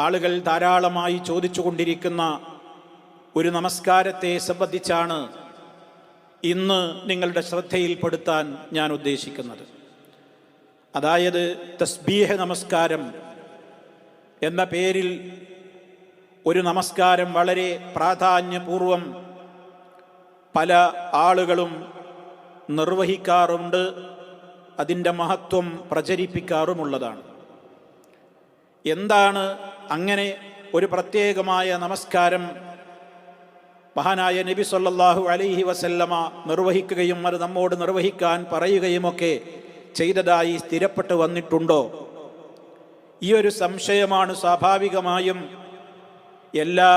ആളുകൾ ധാരാളമായി ചോദിച്ചു കൊണ്ടിരിക്കുന്ന ഒരു നമസ്കാരത്തെ സംബന്ധിച്ചാണ് ഇന്ന് നിങ്ങളുടെ ശ്രദ്ധയിൽപ്പെടുത്താൻ ഞാൻ ഉദ്ദേശിക്കുന്നത്. അതായത് തസ്ബീഹ് നമസ്കാരം എന്ന പേരിൽ ഒരു നമസ്കാരം വളരെ പ്രാധാന്യപൂർവം പല ആളുകളും നിർവഹിക്കാറുണ്ട്, അതിൻ്റെ മഹത്വം പ്രചരിപ്പിക്കാറുമുള്ളതാണ്. എന്താണ് അങ്ങനെ ഒരു പ്രത്യേകമായ നമസ്കാരം മഹാനായ നബി സല്ലല്ലാഹു അലൈഹി വസല്ലമ നിർവഹിക്കുകയും അത് നമ്മോട് നിർവഹിക്കാൻ പറയുകയുമൊക്കെ ചെയ്തതായി സ്ഥിരപ്പെട്ടു വന്നിട്ടുണ്ടോ? ഈ ഒരു സംശയമാണ് സ്വാഭാവികമായും എല്ലാ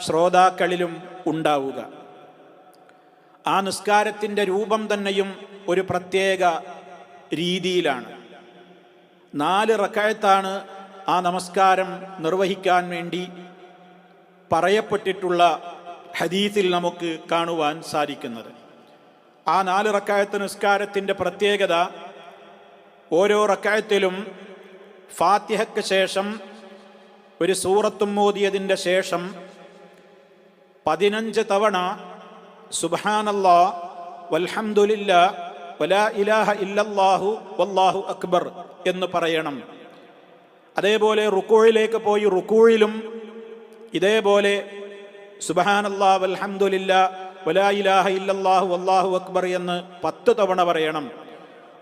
ശ്രോതാക്കളിലും ഉണ്ടാവുക. ആ നിസ്കാരത്തിൻ്റെ രൂപം തന്നെയും ഒരു പ്രത്യേക രീതിയിലാണ്. 4 റക്അത്താണ് ആ നമസ്കാരം നിർവഹിക്കാൻ വേണ്ടി പറയപ്പെട്ടിട്ടുള്ള ഹദീസിൽ നമുക്ക് കാണുവാൻ സാധിക്കുന്നത്. ആ 4 റക്അത്ത് നിസ്കാരത്തിൻ്റെ പ്രത്യേകത, ഓരോ റക്അത്തിലും ഫാത്തിഹയ്ക്ക് ശേഷം ഒരു സൂറത്തും ഓതിയതിൻ്റെ ശേഷം 15 തവണ സുബ്ഹാനല്ലാഹ് വൽഹംദുലില്ലാഹ് വലാ ഇലാഹ ഇല്ലല്ലാഹു വല്ലാഹു അക്ബർ എന്ന് പറയണം. അതേപോലെ റുക്കൂഇലേക്ക് പോയി റുക്കൂഇലും ഇതേപോലെ സുബ്ഹാനല്ലാഹ് വൽഹംദുലില്ലാഹ് വലാ ഇലാഹ ഇല്ലല്ലാഹു വല്ലാഹു അക്ബർ എന്ന് 10 തവണ പറയണം.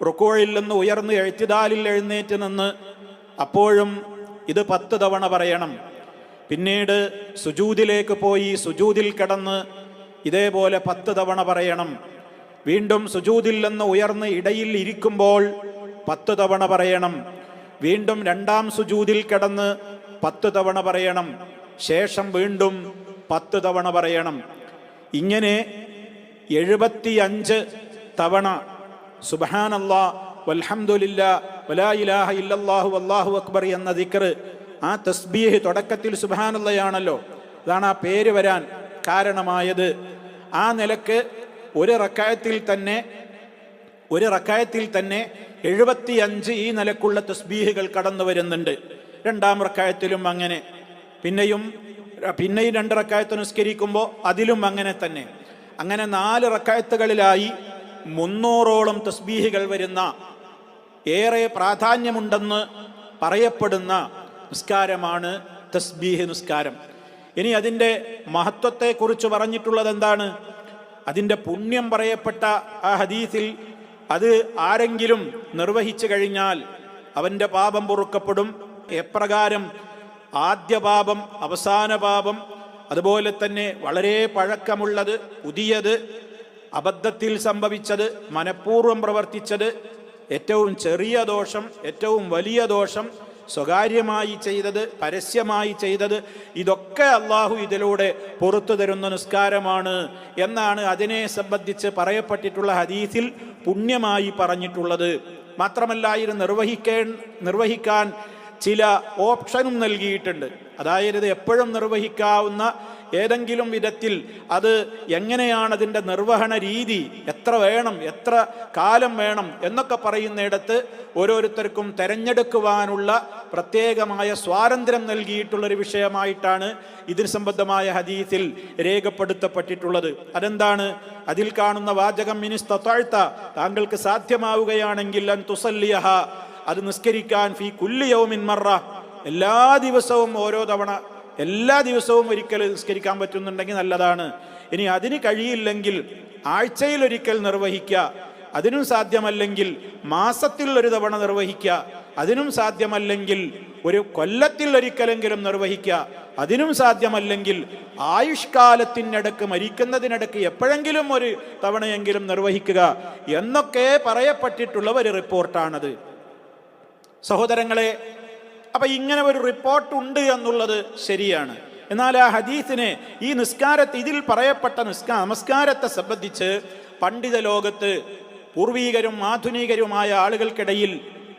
റുക്കൂഇൽ നിന്ന് ഉയർന്ന് ഇഅ്തിദാലിൽ എഴുന്നേറ്റ് നിന്ന് അപ്പോഴും ഇത് 10 തവണ പറയണം. പിന്നീട് സുജൂദിലേക്ക് പോയി സുജൂദിൽ കിടന്ന് ഇതേപോലെ 10 തവണ പറയണം. വീണ്ടും സുജൂദിൽ നിന്ന് ഉയർന്ന് ഇടയിൽ ഇരിക്കുമ്പോൾ 10 തവണ പറയണം. വീണ്ടും 2ാം സുജൂദിൽ കിടന്ന് 10 തവണ പറയണം. ശേഷം വീണ്ടും 10 തവണ പറയണം. ഇങ്ങനെ 75 തവണ സുബ്ഹാനല്ലാഹ് വൽഹംദുലില്ലാഹ് വലാ ഇലാഹ ഇല്ലല്ലാഹു വല്ലാഹു അക്ബർ എന്ന ദിക്ർ, ആ തസ്ബീഹ് തുടക്കത്തിൽ സുബ്ഹാനല്ലാഹയാണല്ലോ, അതാണ് ആ പേര് വരാൻ കാരണമായത്. ആ നിലക്ക് ഒരു റക്അത്തിൽ തന്നെ 75 ഈ നിലക്കുള്ള തസ്ബീഹുകൾ കടന്നു വരുന്നുണ്ട്. 2ാം റക്അത്തിലും അങ്ങനെ, പിന്നെയും 2 റക്അത്ത് നിസ്കരിക്കുമ്പോൾ അതിലും അങ്ങനെ തന്നെ. അങ്ങനെ 4 റക്അത്തുകളിലായി 300ഓളം തസ്ബീഹുകൾ വരുന്ന, ഏറെ പ്രാധാന്യമുണ്ടെന്ന് പറയപ്പെടുന്ന നിസ്കാരമാണ് തസ്ബീഹ് നിസ്കാരം. ഇനി അതിൻ്റെ മഹത്വത്തെക്കുറിച്ച് പറഞ്ഞിട്ടുള്ളത് എന്താണ്? അതിൻ്റെ പുണ്യം പറയപ്പെട്ട ആ ഹദീസിൽ, അത് ആരെങ്കിലും നിർവഹിച്ചു കഴിഞ്ഞാൽ അവൻ്റെ പാപം പൊറുക്കപ്പെടും. എപ്രകാരം? ആദ്യ പാപം, അവസാന പാപം, അതുപോലെ തന്നെ വളരെ പഴക്കമുള്ളത്, പുതിയത്, അബദ്ധത്തിൽ സംഭവിച്ചത്, മനഃപൂർവ്വം പ്രവർത്തിച്ചത്, ഏറ്റവും ചെറിയ ദോഷം, ഏറ്റവും വലിയ ദോഷം, സ്വകാര്യമായി ചെയ്തത്, പരസ്യമായി ചെയ്തത്, ഇതൊക്കെ അള്ളാഹു ഇതിലൂടെ പുറത്തു തരുന്ന നിസ്കാരമാണ് എന്നാണ് അതിനെ സംബന്ധിച്ച് പറയപ്പെട്ടിട്ടുള്ള ഹദീസിൽ പുണ്യമായി പറഞ്ഞിട്ടുള്ളത്. മാത്രമല്ല ഇത് നിർവഹിക്കാൻ ചില ഓപ്ഷനും നൽകിയിട്ടുണ്ട്. അതായത് എപ്പോഴും നിർവഹിക്കാവുന്ന ഏതെങ്കിലും വിധത്തിൽ അത് എങ്ങനെയാണ് അതിൻ്റെ നിർവഹണ രീതി, എത്ര വേണം, എത്ര കാലം വേണം എന്നൊക്കെ പറയുന്നിടത്ത് ഓരോരുത്തർക്കും തെരഞ്ഞെടുക്കുവാനുള്ള പ്രത്യേകമായ സ്വാതന്ത്ര്യം നൽകിയിട്ടുള്ളൊരു വിഷയമായിട്ടാണ് ഇതിന് സംബന്ധമായ ഹദീസിൽ രേഖപ്പെടുത്തപ്പെട്ടിട്ടുള്ളത്. അതെന്താണ്? അതിൽ കാണുന്ന വാചകം, മിനിസ്തതഅത, താങ്കൾക്ക് സാധ്യമാവുകയാണെങ്കിൽ അൻ തുസല്ലിയഹ, അത് നിസ്കരിക്കാൻ, ഫീ കുല്ലി യൗമിൻ മറ, എല്ലാ ദിവസവും ഓരോ തവണ, എല്ലാ ദിവസവും ഒരിക്കൽ നിസ്കരിക്കാൻ പറ്റുന്നുണ്ടെങ്കിൽ നല്ലതാണ്. ഇനി അതിന് കഴിയില്ലെങ്കിൽ ആഴ്ചയിലൊരിക്കൽ നിർവഹിക്കുക, അതിനും സാധ്യമല്ലെങ്കിൽ മാസത്തിൽ ഒരു തവണ നിർവഹിക്കുക, അതിനും സാധ്യമല്ലെങ്കിൽ ഒരു കൊല്ലത്തിൽ ഒരിക്കലെങ്കിലും നിർവഹിക്കുക, അതിനും സാധ്യമല്ലെങ്കിൽ ആയുഷ്കാലത്തിനിടക്ക്, മരിക്കുന്നതിനിടക്ക് എപ്പോഴെങ്കിലും ഒരു തവണയെങ്കിലും നിർവഹിക്കുക എന്നൊക്കെ പറയപ്പെട്ടിട്ടുള്ള ഒരു റിപ്പോർട്ടാണത്. സഹോദരങ്ങളെ, അപ്പൊ ഇങ്ങനെ ഒരു റിപ്പോർട്ടുണ്ട് എന്നുള്ളത് ശരിയാണ്. എന്നാൽ ആ ഹദീസിനെ, ഈ നിസ്കാരത്തെ, ഇതിൽ പറയപ്പെട്ട നമസ്കാരത്തെ സംബന്ധിച്ച് പണ്ഡിത ലോകത്ത് പൂർവീകരും ആധുനികരുമായ ആളുകൾക്കിടയിൽ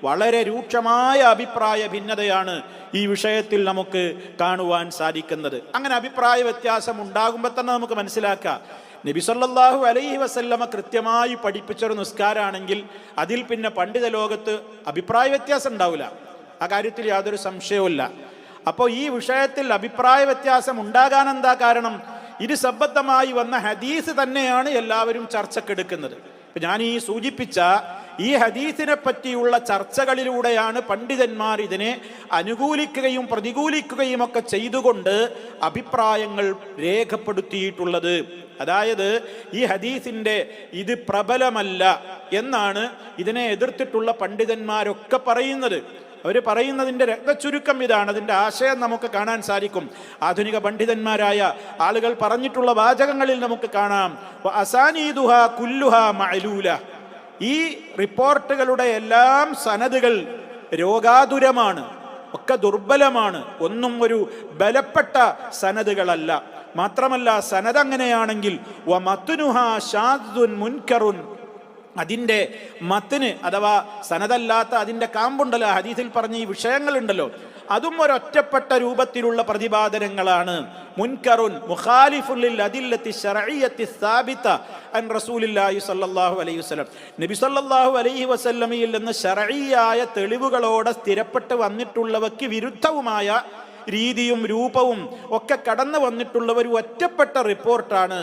വളരെ രൂക്ഷമായ അഭിപ്രായ ഭിന്നതയാണ് ഈ വിഷയത്തിൽ നമുക്ക് കാണുവാൻ സാധിക്കുന്നത്. അങ്ങനെ അഭിപ്രായ വ്യത്യാസം ഉണ്ടാകുമ്പോൾ തന്നെ നമുക്ക് മനസ്സിലാക്കാം, നബി സല്ലല്ലാഹു അലൈഹി വസല്ലമ കൃത്യമായി പഠിപ്പിച്ചൊരു നിസ്കാരമാണെങ്കിൽ അതിൽ പിന്നെ പണ്ഡിത ലോകത്ത് അഭിപ്രായ വ്യത്യാസം ഉണ്ടാവില്ല. ആ കാര്യത്തിൽ യാതൊരു സംശയവുമില്ല. അപ്പോൾ ഈ വിഷയത്തിൽ അഭിപ്രായ വ്യത്യാസം ഉണ്ടാകാൻ എന്താ കാരണം? ഇത് സംബന്ധമായി വന്ന ഹദീസ് തന്നെയാണ് എല്ലാവരും ചർച്ചക്കെടുക്കുന്നത്. ഇപ്പം ഞാൻ ഈ സൂചിപ്പിച്ച ഈ ഹദീസിനെ പറ്റിയുള്ള ചർച്ചകളിലൂടെയാണ് പണ്ഡിതന്മാർ ഇതിനെ അനുകൂലിക്കുകയും പ്രതികൂലിക്കുകയും ഒക്കെ ചെയ്തുകൊണ്ട് അഭിപ്രായങ്ങൾ രേഖപ്പെടുത്തിയിട്ടുള്ളത്. അതായത് ഈ ഹദീസിൻ്റെ ഇത് പ്രബലമല്ല എന്നാണ് ഇതിനെ എതിർത്തിട്ടുള്ള പണ്ഡിതന്മാരൊക്കെ പറയുന്നത്. അവർ പറയുന്നതിൻ്റെ രക്തചുരുക്കം ഇതാണ്. അതിൻ്റെ ആശയം നമുക്ക് കാണാൻ സാധിക്കും. ആധുനിക പണ്ഡിതന്മാരായ ആളുകൾ പറഞ്ഞിട്ടുള്ള വാചകങ്ങളിൽ നമുക്ക് കാണാം, അസാനീദുഹാ കുല്ലുഹാ മഅലൂല. ഈ റിപ്പോർട്ടുകളുടെ എല്ലാം സനദുകൾ രോഗാതുരമാണ്, ഒക്കെ ദുർബലമാണ്, ഒന്നും ഒരു ബലപ്പെട്ട സനദുകളല്ല. മാത്രമല്ല സനദ് അങ്ങനെയാണെങ്കിൽ വമത്നുഹാ ഷാദുൻ മുൻകറുൻ, അതിൻ്റെ മത്തിന് അഥവാ സനദല്ലാത്ത അതിൻ്റെ കാമ്പുണ്ടല്ലോ, ഹദീസിൽ പറഞ്ഞ ഈ വിഷയങ്ങളുണ്ടല്ലോ, അതും ഒരൊറ്റപ്പെട്ട രൂപത്തിലുള്ള പ്രതിപാദനങ്ങളാണ്. മുൻകറുൻ മുഖാലിഫുൻ ലിൽ അദില്ലത്തി ശർഇയ്യത്തി സാബിത അൻ റസൂലില്ലാഹി സ്വല്ലല്ലാഹു അലൈഹി വസല്ലം. നബി സ്വല്ലല്ലാഹു അലൈഹി വസല്ലമയിൽ നിന്ന് ശർഇയായ തെളിവുകളോടെ സ്ഥിരപ്പെട്ട് വന്നിട്ടുള്ളവയ്ക്ക് വിരുദ്ധവുമായ രീതിയും രൂപവും ഒക്കെ കടന്നു വന്നിട്ടുള്ള ഒരു ഒറ്റപ്പെട്ട റിപ്പോർട്ടാണ്.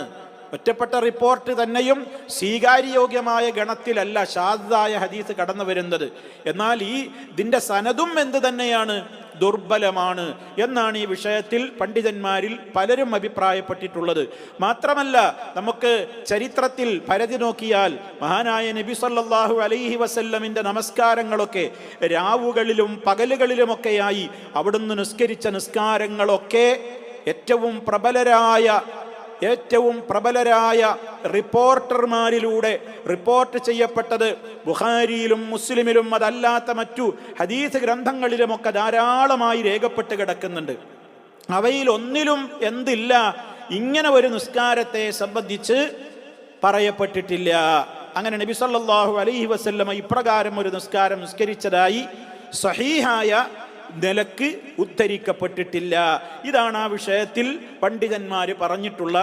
ഒറ്റപ്പെട്ട റിപ്പോർട്ട് തന്നെയും സ്വീകാര്യയോഗ്യമായ ഗണത്തിലല്ല ഷാദായ ഹദീസ് കടന്നു വരുന്നത്. എന്നാൽ ഇതിൻ്റെ സനദും എന്ത് തന്നെയാണ്? ദുർബലമാണ് എന്നാണ് ഈ വിഷയത്തിൽ പണ്ഡിതന്മാരിൽ പലരും അഭിപ്രായപ്പെട്ടിട്ടുള്ളത്. മാത്രമല്ല നമുക്ക് ചരിത്രത്തിൽ പരതി നോക്കിയാൽ മഹാനായ നബി സല്ലല്ലാഹു അലൈഹി വസല്ലമിൻ്റെ നമസ്കാരങ്ങളൊക്കെ രാവുകളിലും പകലുകളിലുമൊക്കെയായി അവിടുന്ന് നിസ്കരിച്ച നിസ്കാരങ്ങളൊക്കെ ഏറ്റവും പ്രബലരായ റിപ്പോർട്ടർമാരിലൂടെ റിപ്പോർട്ട് ചെയ്യപ്പെട്ടത് ബുഖാരിയിലും മുസ്ലിമിലും അതല്ലാത്ത മറ്റു ഹദീസ് ഗ്രന്ഥങ്ങളിലുമൊക്കെ ധാരാളമായി രേഖപ്പെട്ട് കിടക്കുന്നുണ്ട്. അവയിൽ ഒന്നിലും എന്തില്ല, ഇങ്ങനെ ഒരു നിസ്കാരത്തെ സംബന്ധിച്ച് പറയപ്പെട്ടിട്ടില്ല. അങ്ങനെ നബി സല്ലല്ലാഹു അലൈഹി വസല്ലമ ഇപ്രകാരം ഒരു നിസ്കാരം നിസ്കരിച്ചതായി സ്വഹീഹായ നിലക്ക് ഉദ്ധരിക്കപ്പെട്ടിട്ടില്ല. ഇതാണ് ആ വിഷയത്തിൽ പണ്ഡിതന്മാർ പറഞ്ഞിട്ടുള്ള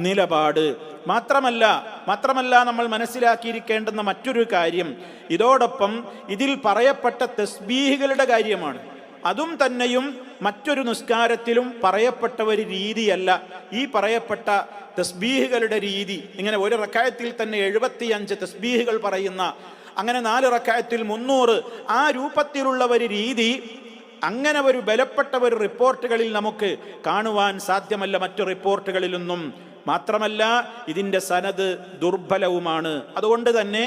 നിലപാട്. മാത്രമല്ല നമ്മൾ മനസ്സിലാക്കിയിരിക്കേണ്ടുന്ന മറ്റൊരു കാര്യം, ഇതോടൊപ്പം ഇതിൽ പറയപ്പെട്ട തസ്ബീഹുകളുടെ കാര്യമാണ്. അതും തന്നെയും മറ്റൊരു നിസ്കാരത്തിലും പറയപ്പെട്ട ഒരു രീതിയല്ല ഈ പറയപ്പെട്ട തസ്ബീഹുകളുടെ രീതി. ഇങ്ങനെ ഒരു റക്അത്തിൽ തന്നെ 75 തസ്ബീഹുകൾ പറയുന്ന, അങ്ങനെ 4 റക്അത്തിൽ 300, ആ രൂപത്തിലുള്ള ഒരു രീതി അങ്ങനെ ഒരു ബലപ്പെട്ട ഒരു റിപ്പോർട്ടുകളിൽ നമുക്ക് കാണുവാൻ സാധ്യമല്ല, മറ്റു റിപ്പോർട്ടുകളിലൊന്നും. മാത്രമല്ല ഇതിൻ്റെ സനദ് ദുർബലവുമാണ്. അതുകൊണ്ട് തന്നെ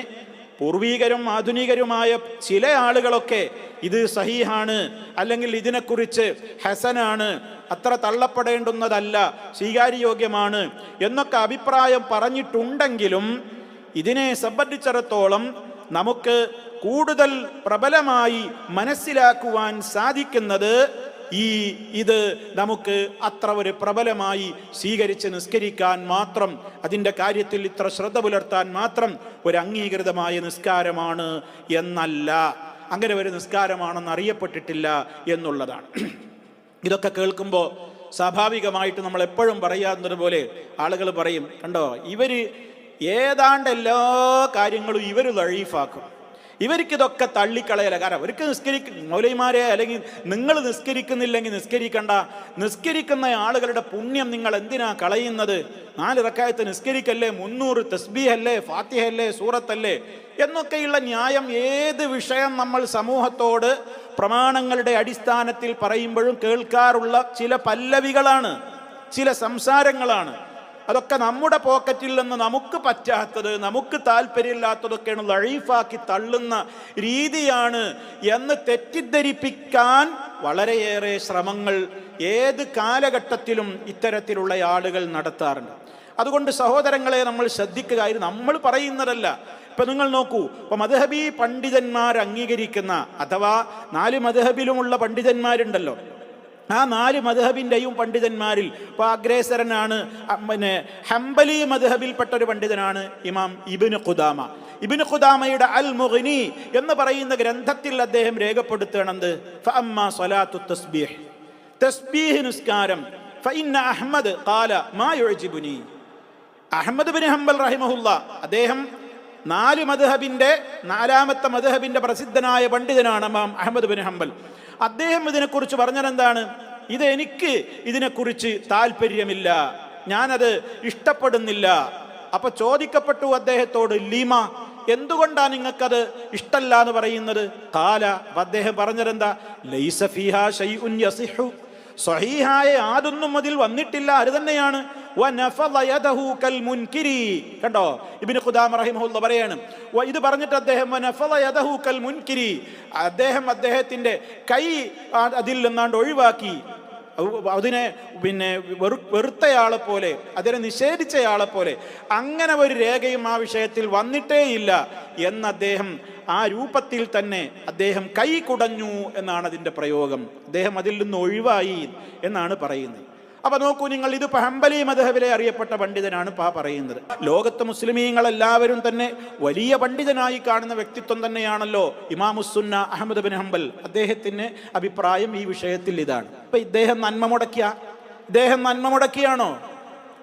പൂർവീകരും ആധുനികരുമായ ചില ആളുകളൊക്കെ ഇത് സഹീഹാണ്, അല്ലെങ്കിൽ ഇതിനെക്കുറിച്ച് ഹസനാണ്, അത്ര തള്ളപ്പെടേണ്ടുന്നതല്ല, സ്വീകാര്യയോഗ്യമാണ് എന്നൊക്കെ അഭിപ്രായം പറഞ്ഞിട്ടുണ്ടെങ്കിലും ഇതിനെ സംബന്ധിച്ചിടത്തോളം നമുക്ക് കൂടുതൽ പ്രബലമായി മനസ്സിലാക്കുവാൻ സാധിക്കുന്നത് ഇത് നമുക്ക് അത്ര ഒരു പ്രബലമായി സ്വീകരിച്ച് നിസ്കരിക്കാൻ മാത്രം, അതിൻ്റെ കാര്യത്തിൽ ഇത്ര ശ്രദ്ധ പുലർത്താൻ മാത്രം ഒരു അംഗീകൃതമായ നിസ്കാരമാണ് എന്നല്ല, അങ്ങനെ ഒരു നിസ്കാരമാണെന്ന് അറിയപ്പെട്ടിട്ടില്ല എന്നുള്ളതാണ്. ഇതൊക്കെ കേൾക്കുമ്പോൾ സ്വാഭാവികമായിട്ട് നമ്മൾ എപ്പോഴും പറയാവുന്നത് പോലെ ആളുകൾ പറയും, കണ്ടോ ഇവർ ഏതാണ്ട് എല്ലാ കാര്യങ്ങളും ഇവർ ദഈഫാക്കും, ഇവർക്കിതൊക്കെ തള്ളിക്കളയല. കാരണം അവർക്ക് മൗലവിമാരെ അല്ലെങ്കിൽ നിങ്ങൾ നിസ്കരിക്കുന്നില്ലെങ്കിൽ നിസ്കരിക്കണ്ട, നിസ്കരിക്കുന്ന ആളുകളുടെ പുണ്യം നിങ്ങൾ എന്തിനാ കളയുന്നത്? 4 റക്അത്ത് നിസ്കരിക്കല്ലേ, 300 തസ്ബീഹല്ലേ, ഫാത്തിഹല്ലേ, സൂറത്തല്ലേ എന്നൊക്കെയുള്ള ന്യായം ഏത് വിഷയം നമ്മൾ സമൂഹത്തോട് പ്രമാണങ്ങളുടെ അടിസ്ഥാനത്തിൽ പറയുമ്പോഴും കേൾക്കാറുള്ള ചില പല്ലവികളാണ്, ചില സംസാരങ്ങളാണ്. അതൊക്കെ നമ്മുടെ പോക്കറ്റിൽ നിന്ന് നമുക്ക് പറ്റാത്തത്, നമുക്ക് താല്പര്യമില്ലാത്തതൊക്കെയാണ് ദഈഫാക്കി തള്ളുന്ന രീതിയാണ് എന്ന് തെറ്റിദ്ധരിപ്പിക്കാൻ വളരെയേറെ ശ്രമങ്ങൾ ഏത് കാലഘട്ടത്തിലും ഇത്തരത്തിലുള്ള ആളുകൾ നടത്താറുണ്ട്. അതുകൊണ്ട് സഹോദരങ്ങളെ നമ്മൾ ശ്രദ്ധിക്കുക. ഇത് നമ്മൾ പറയുന്നതല്ല. ഇപ്പം നിങ്ങൾ നോക്കൂ, ഇപ്പം മദ്ഹബി പണ്ഡിതന്മാർ അംഗീകരിക്കുന്ന അഥവാ 4 മദ്ഹബിലുമുള്ള പണ്ഡിതന്മാരുണ്ടല്ലോ, ആ 4 മദ്ഹബിൻ്റെയും പണ്ഡിതന്മാരിൽ ഇപ്പോൾ അഗ്രേസരനാണ് ഹംബലി മദ്ഹബിൽപ്പെട്ട ഒരു പണ്ഡിതനാണ് ഇമാം ഇബ്നു ഖുദാമ. ഇബ്നു ഖുദാമയുടെ അൽ മുഗ്നി എന്ന് പറയുന്ന ഗ്രന്ഥത്തിൽ അദ്ദേഹം രേഖപ്പെടുത്തുന്നത് ഫഅമ്മാ സ്വലാത്തു തസ്ബീഹ്, തസ്ബീഹ് നിസ്കാരം, ഫഇന്ന അഹ്മദ് ഖാല മാ യുഅ്ജിബുനി. അഹ്മദ് ബിൻ ഹംബൽ റഹിമഹുല്ലാ, അദ്ദേഹം 4 മദ്ഹബിൻ്റെ 4ാമത്തെ മദ്ഹബിൻ്റെ പ്രസിദ്ധനായ പണ്ഡിതനാണ് ഇമാം അഹ്മദ് ബിൻ ഹംബൽ. അദ്ദേഹം ഇതിനെക്കുറിച്ച് പറഞ്ഞത് എന്താണ്? ഇതെനിക്ക് ഇതിനെക്കുറിച്ച് താല്പര്യമില്ല, ഞാനത് ഇഷ്ടപ്പെടുന്നില്ല. അപ്പൊ ചോദിക്കപ്പെട്ടു അദ്ദേഹത്തോട്, ലീമ, എന്തുകൊണ്ടാ നിങ്ങൾക്കത് ഇഷ്ടല്ല എന്ന് പറയുന്നത്? കാല, അദ്ദേഹം പറഞ്ഞതെന്താ? ലൈസ ഫീഹാ ശൈഉൻ യസിഹു, സ്വഹീഹായ യാതൊന്നും അതിൽ വന്നിട്ടില്ല, അത് തന്നെയാണ്. കണ്ടോ, ഇബ്നു ഖുദാമ റഹിമഹുല്ലാഹ് പറയാണ്, ഇത് പറഞ്ഞിട്ട് അദ്ദേഹം അദ്ദേഹം അദ്ദേഹത്തിന്റെ കൈ അതിൽ നിന്നാണ്ട് ഒഴിവാക്കി, അതിനെ വെറുത്തയാളെ പോലെ, അതിനെ നിഷേധിച്ചയാളെ പോലെ, അങ്ങനെ ഒരു രേഖയും ആ വിഷയത്തിൽ വന്നിട്ടേയില്ല എന്ന് അദ്ദേഹം ആ രൂപത്തിൽ തന്നെ അദ്ദേഹം കൈ കുടഞ്ഞു എന്നാണ് അതിൻ്റെ പ്രയോഗം. അദ്ദേഹം അതിൽ നിന്ന് ഒഴിവായി എന്നാണ് പറയുന്നത്. അപ്പൊ നോക്കൂ നിങ്ങൾ, ഇത് ഹംബലി മദ്ഹബിലെ അറിയപ്പെട്ട പണ്ഡിതനാണ് പറയുന്നത്. ലോകത്തെ മുസ്ലിമീങ്ങളെല്ലാവരും തന്നെ വലിയ പണ്ഡിതനായി കാണുന്ന വ്യക്തിത്വം തന്നെയാണല്ലോ ഇമാമുസ്സുന്ന അഹ്മദ് ബിൻ ഹംബൽ. അദ്ദേഹത്തിന് അഭിപ്രായം ഈ വിഷയത്തിൽ ഇതാണ്. അപ്പൊ ഇദ്ദേഹം നന്മ മുടക്കിയാണോ?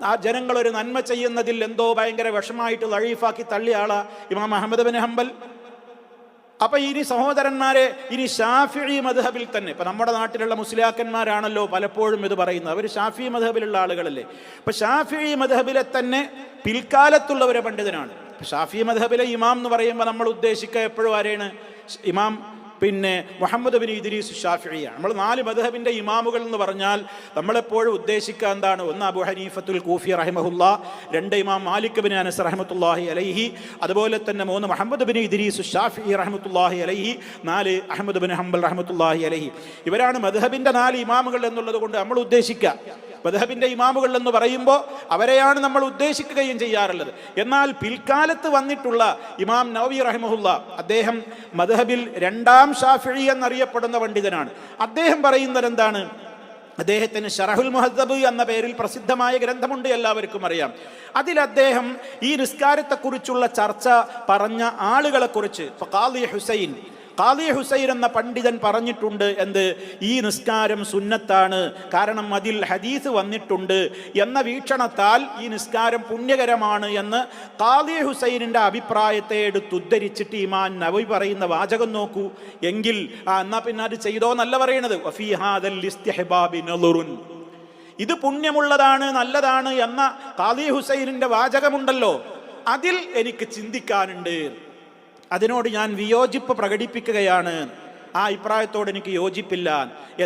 ആ ജനങ്ങൾ ഒരു നന്മ ചെയ്യുന്നതിൽ എന്തോ ഭയങ്കര വിഷമായിട്ട് ലഴീഫാക്കി തള്ളിയ ആളാ ഇമാം അഹ്മദ് ബിൻ ഹംബൽ. അപ്പൊ ഇനി സഹോദരന്മാരെ, ഇനി ഷാഫിഈ മദ്ഹബിൽ തന്നെ, ഇപ്പൊ നമ്മുടെ നാട്ടിലുള്ള മുസ്ലിയാക്കന്മാരാണല്ലോ പലപ്പോഴും ഇത് പറയുന്നത്, അവർ ഷാഫിഈ മദ്ഹബിലുള്ള ആളുകളല്ലേ. ഇപ്പൊ ഷാഫിഈ മദ്ഹബിലെ തന്നെ പിൽക്കാലത്തുള്ള ഒരു പണ്ഡിതനാണ്. ഷാഫിഈ മദ്ഹബിലെ ഇമാം എന്ന് പറയുമ്പോൾ നമ്മൾ ഉദ്ദേശിക്കുക എപ്പോഴും ആരെയാണ്? ഇമാം മുഹമ്മദ് ബിൻ ഇദ്രീസ് ഷാഫിഈയാണ്. നമ്മൾ 4 മദ്ഹബിന്റെ ഇമാമുകൾ എന്ന് പറഞ്ഞാൽ നമ്മളെപ്പോഴും ഉദ്ദേശിക്കുക എന്താണ്? 1 അബൂ ഹനീഫത്തുൽ കൂഫി റഹിമഹുല്ലാ, 2 ഇമാം മാലിക് ബിൻ അനസ് റഹ്മത്തുള്ളാഹി അലൈഹി, അതുപോലെ തന്നെ 3 മുഹമ്മദ് ബിൻ ഇദ്രീസ് ഷാഫിഈ റഹ്മത്തുള്ളാഹി അലൈഹി, 4 അഹ്മദ് ബിൻ ഹംബൽ റഹ്മത്തുള്ളാഹി അലൈഹി. ഇവരാണ് മദ്ഹബിന്റെ 4 ഇമാമുകൾ എന്നുള്ളത് കൊണ്ട് നമ്മൾ ഉദ്ദേശിക്കുക. മദ്ഹബിന്റെ ഇമാമുകൾ എന്ന് പറയുമ്പോൾ അവരെയാണ് നമ്മൾ ഉദ്ദേശിക്കുകയും ചെയ്യാറുള്ളത്. എന്നാൽ പിൽക്കാലത്ത് വന്നിട്ടുള്ള ഇമാം നവവി റഹിമഹുല്ലാ, അദ്ദേഹം മദ്ഹബിൽ 2ാം ഷാഫിഈ എന്നറിയപ്പെടുന്ന പണ്ഡിതനാണ്. അദ്ദേഹം പറയുന്നത് എന്താണ്? അദ്ദേഹത്തിന് ശറഹുൽ മുഹദ്ദബ് എന്ന പേരിൽ പ്രസിദ്ധമായ ഗ്രന്ഥമുണ്ട്, എല്ലാവർക്കും അറിയാം. അതിൽ അദ്ദേഹം ഈ നിസ്കാരത്തെക്കുറിച്ചുള്ള ചർച്ച പറഞ്ഞ ആളുകളെ കുറിച്ച് ഖാദി ഹുസൈൻ എന്ന പണ്ഡിതൻ പറഞ്ഞിട്ടുണ്ട്, എന്ത്? ഈ നിസ്കാരം സുന്നത്താണ്, കാരണം അതിൽ ഹദീസ് വന്നിട്ടുണ്ട് എന്ന വീക്ഷണത്താൽ ഈ നിസ്കാരം പുണ്യകരമാണ് എന്ന് ഖാദി ഹുസൈനിന്റെ അഭിപ്രായത്തെ എടുത്തുദ്ധരിച്ചിട്ട് ഇമാം നവവി പറയുന്ന വാചകം നോക്കൂ. എങ്കിൽ എന്നാ പിന്നെ അത് ചെയ്തോ എന്നല്ല പറയണത്. വഫീ ഹാദൽ ഇസ്തിഹ്ബാബി നളുറുൻ, ഇത് പുണ്യമുള്ളതാണ്, നല്ലതാണ് എന്ന ഖാദി ഹുസൈനിന്റെ വാചകമുണ്ടല്ലോ, അതിൽ എനിക്ക് ചിന്തിക്കാനുണ്ട്, അതിനോട് ഞാൻ വിയോജിപ്പ് പ്രകടിപ്പിക്കുകയാണ്, ആ അഭിപ്രായത്തോട് എനിക്ക് യോജിപ്പില്ല.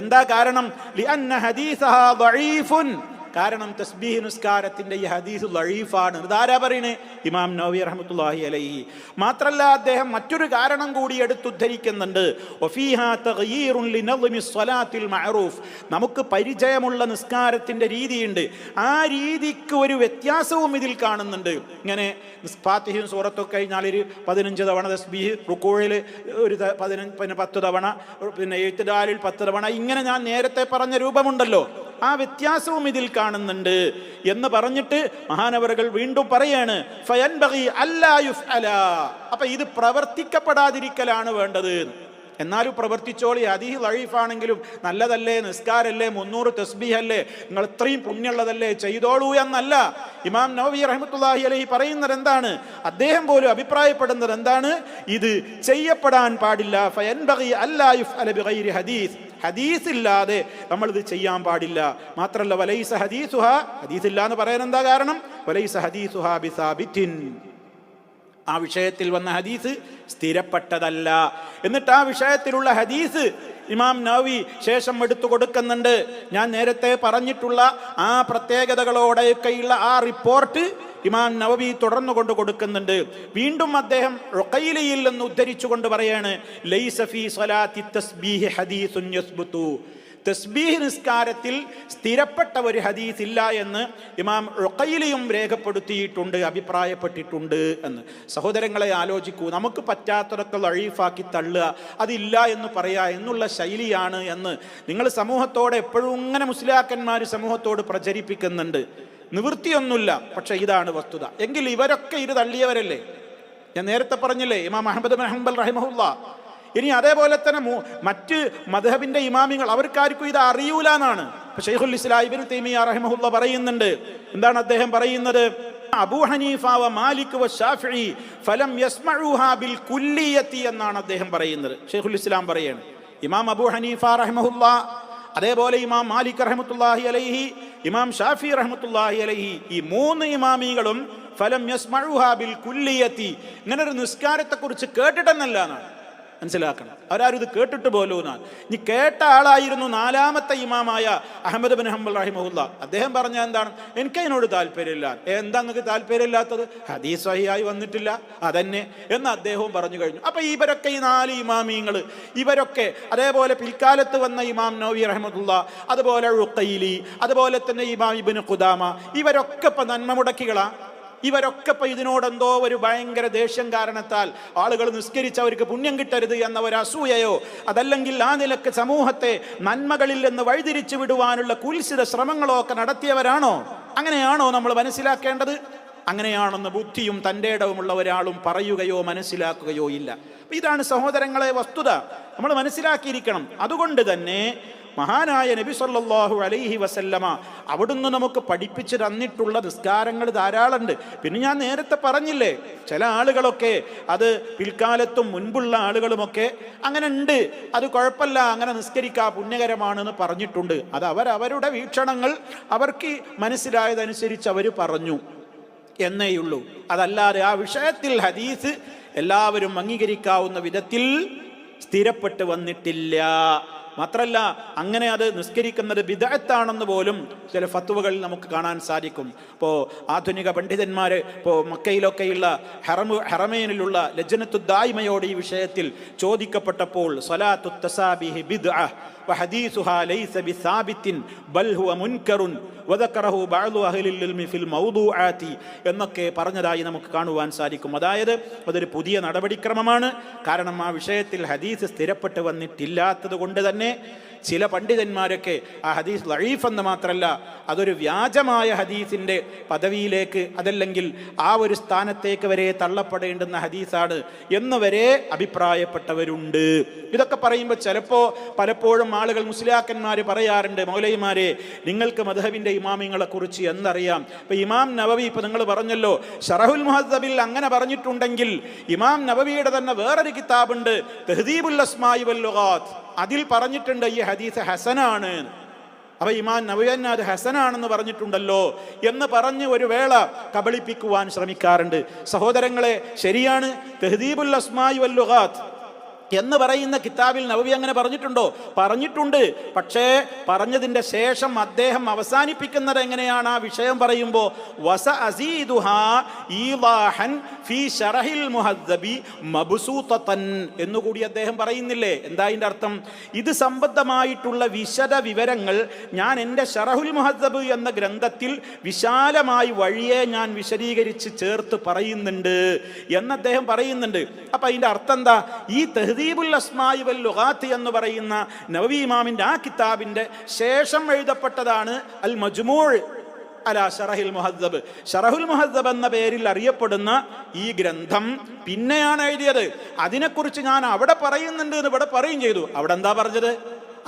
എന്താ കാരണം? ലിഅന്ന ഹദീസഹാ ദഈഫുൻ, കാരണം തസ്ബീഹ് നിസ്കാരത്തിന്റെ ഈ ഹദീസ് ദഈഫാണ്. ഇതാരാ പറയണേ? ഇമാം നവവി റഹ്മത്തുള്ളാഹി അലൈഹി. മാത്രല്ല അദ്ദേഹം മറ്റൊരു കാരണം കൂടി എടുത്തുദ്ധരിക്കുന്നുണ്ട്. വഫീഹാ തഗ്യീറുൻ ലിനദ്മി സ്വലാത്തിൽ മഅറൂഫ്, നമുക്ക് പരിചയമുള്ള നിസ്കാരത്തിന്റെ രീതിയുണ്ട്, ആ രീതിക്ക് ഒരു വ്യത്യാസവും ഇതിൽ കാണുന്നുണ്ട്. ഇങ്ങനെ ഫാത്തിഹയും സൂറത്തൊക്കെ കഴിഞ്ഞാൽ ഒരു 15 തവണ തസ്ബീഹ്, റുകൂഇൽ ഒരു 10 തവണ, പിന്നെ ഇഅ്തിദാലിൽ 10 തവണ, ഇങ്ങനെ ഞാൻ നേരത്തെ പറഞ്ഞ രൂപമുണ്ടല്ലോ, ആ വ്യത്യാസവും ഇതിൽ കാണുന്നുണ്ട് എന്ന് പറഞ്ഞിട്ട് മഹാനവറുകൾ വീണ്ടും പറയാണ്, ഫയൻബഗി അല്ലാ യുഫ്അല, അപ്പൊ ഇത് പ്രവർത്തിക്കപ്പെടാതിരിക്കലാണ് വേണ്ടത്. എന്നാലും പ്രവർത്തിച്ചോളി, ഹദീസ് ദഈഫാണെങ്കിലും നല്ലതല്ലേ, നിസ്കാരല്ലേ, 300 തസ്ബീഹല്ലേ, നിങ്ങൾ ഇത്രയും പുണ്യമുള്ളതല്ലേ, ചെയ്തോളൂ എന്നല്ല ഇമാം നവവി റഹ്മത്തുള്ളാഹി അലൈഹി പറയുന്നത്. എന്താണ്? അദ്ദേഹം പോലും അഭിപ്രായപ്പെടുന്നത് എന്താണ്? ഇത് ചെയ്യപ്പെടാൻ പാടില്ല. ഫയൻബഗി അല്ലാ യുഫ്അല ബിഗൈരി ഹദീസ്, ഹദീസ് ഇല്ലാതെ നമ്മൾ ഇത് ചെയ്യാൻ പാടില്ല. മാത്രല്ല വലൈസ ഹദീസുഹാ, ഹദീസ് ഇല്ല എന്ന് പറയാൻ എന്താ കാരണം? വലൈസ ഹദീസുഹാ ബിസാബിത്തിൻ, ആ വിഷയത്തിൽ വന്ന ഹദീസ് സ്ഥിരപ്പെട്ടതല്ല. എന്നിട്ട് ആ വിഷയത്തിലുള്ള ഹദീസ് ഇമാം നവവി ശേഷം എടുത്തു കൊടുക്കുന്നുണ്ട്. ഞാൻ നേരത്തെ പറഞ്ഞിട്ടുള്ള ആ പ്രത്യേകതകളോടെയൊക്കെയുള്ള ആ റിപ്പോർട്ട് ഇമാം നവവി തുടർന്നു കൊണ്ട് കൊടുക്കുന്നുണ്ട്. വീണ്ടും അദ്ദേഹം ഉഖൈലിയിൽ നിന്ന് ഉദ്ധരിച്ചുകൊണ്ട് പറയാണ്, ലൈസ ഫീ സ്വലാത്തി തസ്ബീഹ് ഹദീസുൻ യസ്ബുതു, തസ്ബീഹ് നിസ്കാരത്തിൽ സ്ഥിരപ്പെട്ട ഒരു ഹദീസ് ഇല്ല എന്ന് ഇമാം ഉഖൈലിയും രേഖപ്പെടുത്തിയിട്ടുണ്ട്, അഭിപ്രായപ്പെട്ടിട്ടുണ്ട് എന്ന്. സഹോദരങ്ങളെ ആലോചിക്കൂ, നമുക്ക് പറ്റാത്തതൊക്കെ ദഈഫാക്കി തള്ളുക, അതില്ല എന്ന് പറയുക എന്നുള്ള ശൈലിയാണ് എന്ന് നിങ്ങൾ സമൂഹത്തോടെ എപ്പോഴും ഇങ്ങനെ മുസ്ലിയാക്കന്മാർ സമൂഹത്തോട് പ്രചരിപ്പിക്കുന്നുണ്ട്. നിവൃത്തിയൊന്നുമില്ല, പക്ഷെ ഇതാണ് വസ്തുത. എങ്കിൽ ഇവരൊക്കെ ഇത് തള്ളിയവരല്ലേ? ഞാൻ നേരത്തെ പറഞ്ഞില്ലേ, ഇമാം അഹ്മദ് ബിൻ ഹംബൽ റഹിമഹുല്ലാ. ഇനി അതേപോലെ തന്നെ മറ്റ് മദ്ഹബിന്റെ ഇമാമിങ്ങൾ, അവർക്കാർക്കും ഇത് അറിയൂല എന്നാണ്. ശൈഖുൽ ഇസ്ലാം ഇബ്നു തൈമിയ്യ റഹിമഹുല്ലാ പറയുന്നുണ്ട്. എന്താണ് അദ്ദേഹം പറയുന്നത്? അബൂ ഹനീഫ വ മാലിക് വ ശാഫിഈ ഫലം യസ്മഊഹാ ബിൽ കുല്ലിയത്തി എന്നാണ് അദ്ദേഹം പറയുന്നത്. ശൈഖുൽ ഇസ്ലാം പറയാണ്, ഇമാം അബൂ ഹനീഫ റഹിമഹുല്ലാ അതേപോലെ ഇമാം മാലിക് റഹ്മത്തുള്ളാഹി അലൈഹി, ഇമാം ഷാഫി റഹ്മത്തുള്ളാഹി അലൈഹി, ഈ 3 ഇമാമികളും ഫലം യസ്മഉഹാ ബിൽ കുല്ലിയത്തി, ഇങ്ങനെ ഒരു നിസ്കാരത്തെക്കുറിച്ച് കേട്ടിട്ടെന്നല്ല എന്നാണ് മനസ്സിലാക്കണം. അവരാരും ഇത് കേട്ടിട്ട് പോലും എന്നാണ്. ഇനി കേട്ട ആളായിരുന്നു 4ാമത്തെ ഇമാമായ അഹ്മദ് ബിൻ ഹംബൽ റഹിമഹുല്ല. അദ്ദേഹം പറഞ്ഞ എന്താണ്? എനിക്കതിനോട് താല്പര്യമില്ല. എന്താ നിങ്ങൾക്ക് താല്പര്യമില്ലാത്തത്? ഹദീസ് സഹിയായി വന്നിട്ടില്ല, അതന്നെ എന്ന് അദ്ദേഹവും പറഞ്ഞു കഴിഞ്ഞു. അപ്പൊ ഇവരൊക്കെ ഈ 4 ഇമാമിങ്ങൾ, ഇവരൊക്കെ അതേപോലെ പിൽക്കാലത്ത് വന്ന ഇമാം നവവി റഹ്മത്തുള്ള, അതുപോലെ ഉഖൈലി, അതുപോലെ തന്നെ ഇമാം ഇബ്നു ഖുദാമ, ഇവരൊക്കെ ഇപ്പൊ നന്മ മുടക്കികളാ. ഇവരൊക്കെ ഇപ്പൊ ഇതിനോടെന്തോ ഒരു ഭയങ്കര ദേഷ്യം കാരണത്താൽ ആളുകൾ നിസ്കരിച്ചവർക്ക് പുണ്യം കിട്ടരുത് എന്ന ഒരു അസൂയയോ, അതല്ലെങ്കിൽ ആ നിലക്ക് സമൂഹത്തെ നന്മകളിൽ നിന്ന് വഴിതിരിച്ചു വിടുവാനുള്ള കുൽസിത ശ്രമങ്ങളോ ഒക്കെ നടത്തിയവരാണോ? അങ്ങനെയാണോ നമ്മൾ മനസ്സിലാക്കേണ്ടത്? അങ്ങനെയാണെന്ന് ബുദ്ധിയും തൻ്റെ ഇടവുമുള്ള ഒരാളും പറയുകയോ മനസ്സിലാക്കുകയോ ഇല്ല. ഇതാണ് സഹോദരങ്ങളെ വസ്തുത, നമ്മൾ മനസ്സിലാക്കിയിരിക്കണം. അതുകൊണ്ട് തന്നെ മഹാനായ നബി സല്ലല്ലാഹു അലൈഹി വസല്ലമ അവിടുന്ന് നമുക്ക് പഠിപ്പിച്ചു തന്നിട്ടുള്ള നിസ്കാരങ്ങൾ ധാരാളമുണ്ട്. പിന്നെ ഞാൻ നേരത്തെ പറഞ്ഞില്ലേ, ചില ആളുകളൊക്കെ അത് പിൽക്കാലത്തും മുൻപുള്ള ആളുകളുമൊക്കെ അങ്ങനെ ഉണ്ട്, അത് കുഴപ്പമില്ല, അങ്ങനെ നിസ്കരിക്കുക പുണ്യകരമാണെന്ന് പറഞ്ഞിട്ടുണ്ട്. അത് അവരവരുടെ വീക്ഷണങ്ങൾ അവർക്ക് മനസ്സിലായതനുസരിച്ച് അവർ പറഞ്ഞു എന്നേയുള്ളൂ. അതല്ലാതെ ആ വിഷയത്തിൽ ഹദീസ് എല്ലാവരും അംഗീകരിക്കാവുന്ന വിധത്തിൽ സ്ഥിരപ്പെട്ട് വന്നിട്ടില്ല. മാത്രല്ല അങ്ങനെ അത് നിസ്കരിക്കുന്നത് ബിദ്അത്താണെന്ന് പോലും ചില ഫത്വകളിൽ നമുക്ക് കാണാൻ സാധിക്കും. ഇപ്പോൾ ആധുനിക പണ്ഡിതന്മാർ ഇപ്പോൾ മക്കയിലൊക്കെയുള്ള ഹറമൈനിലുള്ള ലജ്നത്തു ദായിമയോട് ഈ വിഷയത്തിൽ ചോദിക്കപ്പെട്ടപ്പോൾ സ്വലാത്തു തസാബിഹി ബിദ്അഹ് വഹദീസുഹാ ലൈസ ബിസാബിത്തിൻ ബൽ ഹുവ മുൻകറുൻ വദക്കറഹു ബഅദു അഹ്ലിൽ ഇൽമി ഫിൽ മൗദൂആതി എന്നൊക്കെ പറഞ്ഞതായി നമുക്ക് കാണുവാൻ സാധിക്കും. അതായത് അതൊരു പുതിയ നടപടിക്രമമാണ്. കാരണം ആ വിഷയത്തിൽ ഹദീസ് സ്ഥിരപ്പെട്ട് വന്നിട്ടില്ലാത്തത് കൊണ്ട് തന്നെ ചില പണ്ഡിതന്മാരൊക്കെ ആ ഹദീസ് ലഈഫ് എന്ന് മാത്രമല്ല, അതൊരു വ്യാജമായ ഹദീസിൻ്റെ പദവിയിലേക്ക്, അതല്ലെങ്കിൽ ആ ഒരു സ്ഥാനത്തേക്ക് വരെ തള്ളപ്പെടേണ്ടുന്ന ഹദീസാണ് എന്ന് വരെ അഭിപ്രായപ്പെട്ടവരുണ്ട്. ഇതൊക്കെ പറയുമ്പോൾ പലപ്പോഴും ആളുകൾ മുസ്ലിയാക്കന്മാർ പറയാറുണ്ട്, മൗലൈമാരെ നിങ്ങൾക്ക് മദ്ഹബിൻ്റെ ഇമാമിങ്ങളെ കുറിച്ച് എന്തറിയാം? ഇപ്പൊ ഇമാം നവവി, ഇപ്പൊ നിങ്ങൾ പറഞ്ഞല്ലോ ശറഹുൽ മുഹദ്ദബിൽ അങ്ങനെ പറഞ്ഞിട്ടുണ്ടെങ്കിൽ ഇമാം നവവിയുടെ തന്നെ വേറൊരു കിതാബുണ്ട് തഹ്ദീബുൽ അസ്മാഇ വൽ ലുഗാത്ത്, അതിൽ പറഞ്ഞിട്ടുണ്ട് ഈ ഹദീസ് ഹസനാണ്. അപ്പൊ ഇമാം നവവി അത് ഹസനാണെന്ന് പറഞ്ഞിട്ടുണ്ടല്ലോ എന്ന് പറഞ്ഞ് ഒരു വേള കബളിപ്പിക്കുവാൻ ശ്രമിക്കാറുണ്ട്. സഹോദരങ്ങളെ, ശരിയാണ്, തഹ്ദീബുൽ അസ്മാഇ വൽ ലുഗാത്ത് എന്ന് പറയുന്ന കിതാബിൽ നവവി അങ്ങനെ പറഞ്ഞിട്ടുണ്ടോ? പറഞ്ഞിട്ടുണ്ട്. പക്ഷേ പറഞ്ഞതിൻ്റെ ശേഷം അദ്ദേഹം അവസാനിപ്പിക്കുന്നത് എങ്ങനെയാണ്? ആ വിഷയം പറയുമ്പോൾ വസ അസീദുഹാ ഈളാഹൻ ഫീ ശറഹിൽ മുഹദ്ദബി മബ്സൂതതൻ എന്നുകൂടി അദ്ദേഹം പറയുന്നില്ലേ? എന്താ അതിൻ്റെ അർത്ഥം? ഇത് സംബന്ധമായിട്ടുള്ള വിശദ വിവരങ്ങൾ ഞാൻ എൻ്റെ ശറഹുൽ മുഹദ്ദബ് എന്ന ഗ്രന്ഥത്തിൽ വിശാലമായി വഴിയെ ഞാൻ വിശദീകരിച്ച് ചേർത്ത് പറയുന്നുണ്ട് എന്ന് അദ്ദേഹം പറയുന്നുണ്ട്. അപ്പം അതിൻ്റെ അർത്ഥം എന്താ? ഈ തഹ്ദീബുൽ അസ്മാഇ വൽ ലുഗാത്ത് എന്ന് പറയുന്ന നവവി ഇമാമിൻ്റെ ആ കിതാബിൻ്റെ ശേഷം എഴുതപ്പെട്ടതാണ് അൽ മജ്മൂഅ് അലാ ശറഹിൽ മുഹദ്ദബ്. ശറഹുൽ മുഹദ്ദബ് എന്ന പേരിൽ അറിയപ്പെടുന്ന ഈ ഗ്രന്ഥം പിന്നെയാണ് എഴുതിയത്. അതിനെക്കുറിച്ച് ഞാൻ അവിടെ പറയുന്നുണ്ട് എന്ന് ഇവിടെ പറയുകയും ചെയ്തു. അവിടെ എന്താ പറഞ്ഞത്?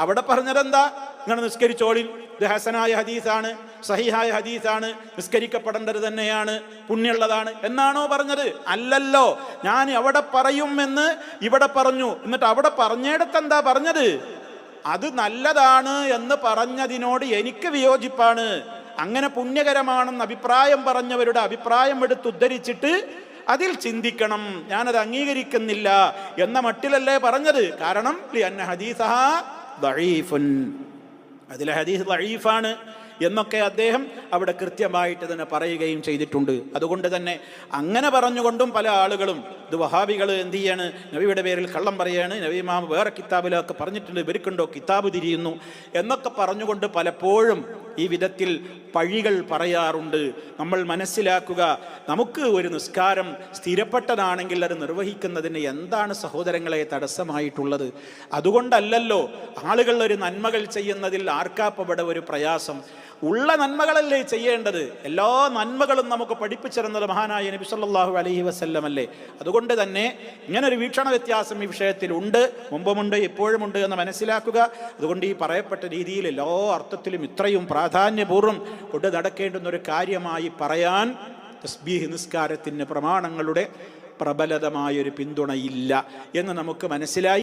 അവിടെ പറഞ്ഞത് എന്താ? ഇങ്ങനെ നിസ്കരിച്ചോളിൻ, ഇത് ഹസനായ ഹദീസാണ്, സഹിഹായ ഹദീസാണ്, നിസ്കരിക്കപ്പെടേണ്ടത് തന്നെയാണ്, പുണ്യമുള്ളതാണ് എന്നാണോ പറഞ്ഞത്? അല്ലല്ലോ. ഞാൻ അവിടെ പറയും എന്ന് ഇവിടെ പറഞ്ഞു. എന്നിട്ട് അവിടെ പറഞ്ഞിടത്ത് എന്താ പറഞ്ഞത്? അത് നല്ലതാണ് എന്ന് പറഞ്ഞതിനോട് എനിക്ക് വിയോജിപ്പാണ്. അങ്ങനെ പുണ്യകരമാണെന്ന് അഭിപ്രായം പറഞ്ഞവരുടെ അഭിപ്രായം എടുത്ത് ഉദ്ധരിച്ചിട്ട് അതിൽ ചിന്തിക്കണം, ഞാനത് അംഗീകരിക്കുന്നില്ല എന്ന മട്ടിലല്ലേ പറഞ്ഞത്. കാരണം ലിഅന്ന ഹദീസഹാ ദഈഫുൻ, അതിലെ ഹദീസ് ദഈഫാണ് എന്നൊക്കെ അദ്ദേഹം അവിടെ കൃത്യമായിട്ട് തന്നെ പറയുകയും ചെയ്തിട്ടുണ്ട്. അതുകൊണ്ട് തന്നെ അങ്ങനെ പറഞ്ഞുകൊണ്ടും പല ആളുകളും ഇത് വഹാബികൾ എന്ത് ചെയ്യാണ്, നബിയുടെ പേരിൽ കള്ളം പറയാണ്, നബി ഇമാം വേറെ കിതാബിലൊക്കെ പറഞ്ഞിട്ടുണ്ട്, ഇവർക്കുണ്ടോ കിതാബ് തിരിയുന്നു എന്നൊക്കെ പറഞ്ഞുകൊണ്ട് പലപ്പോഴും ഈ വിധത്തിൽ പഴികൾ പറയാറുണ്ട്. നമ്മൾ മനസ്സിലാക്കുക, നമുക്ക് ഒരു നിസ്കാരം സ്ഥിരപ്പെട്ടതാണെങ്കിൽ അത് നിർവഹിക്കുന്നതിന് എന്താണ് സഹോദരങ്ങളെ തടസ്സമായിട്ടുള്ളത്? അതുകൊണ്ടല്ലല്ലോ ആളുകൾ ഒരു നന്മകൾ ചെയ്യുന്നതിൽ ആർക്കാപ്പവിടെ ഒരു പ്രയാസം. ഉള്ള നന്മകളല്ലേ ചെയ്യേണ്ടത്? എല്ലാ നന്മകളും നമുക്ക് പഠിപ്പിച്ചിരുന്നത് മഹാനായ നബി സല്ലല്ലാഹു അലൈഹി വസല്ലം അല്ലേ? അതുകൊണ്ട് തന്നെ ഇങ്ങനൊരു വീക്ഷണ വ്യത്യാസം ഈ വിഷയത്തിലുണ്ട്, മുമ്പുമുണ്ട്, ഇപ്പോഴുമുണ്ട് എന്ന് മനസ്സിലാക്കുക. അതുകൊണ്ട് ഈ പറയപ്പെട്ട രീതിയിൽ എല്ലാ അർത്ഥത്തിലും ഇത്രയും പ്രാധാന്യപൂർവ്വം കൊണ്ട് നടക്കേണ്ടുന്ന ഒരു കാര്യമായി പറയാൻ തസ്ബീഹ് നിസ്കാരത്തിന് പ്രമാണങ്ങളുടെ പ്രബലമായൊരു പിന്തുണയില്ല എന്ന് നമുക്ക് മനസ്സിലായി.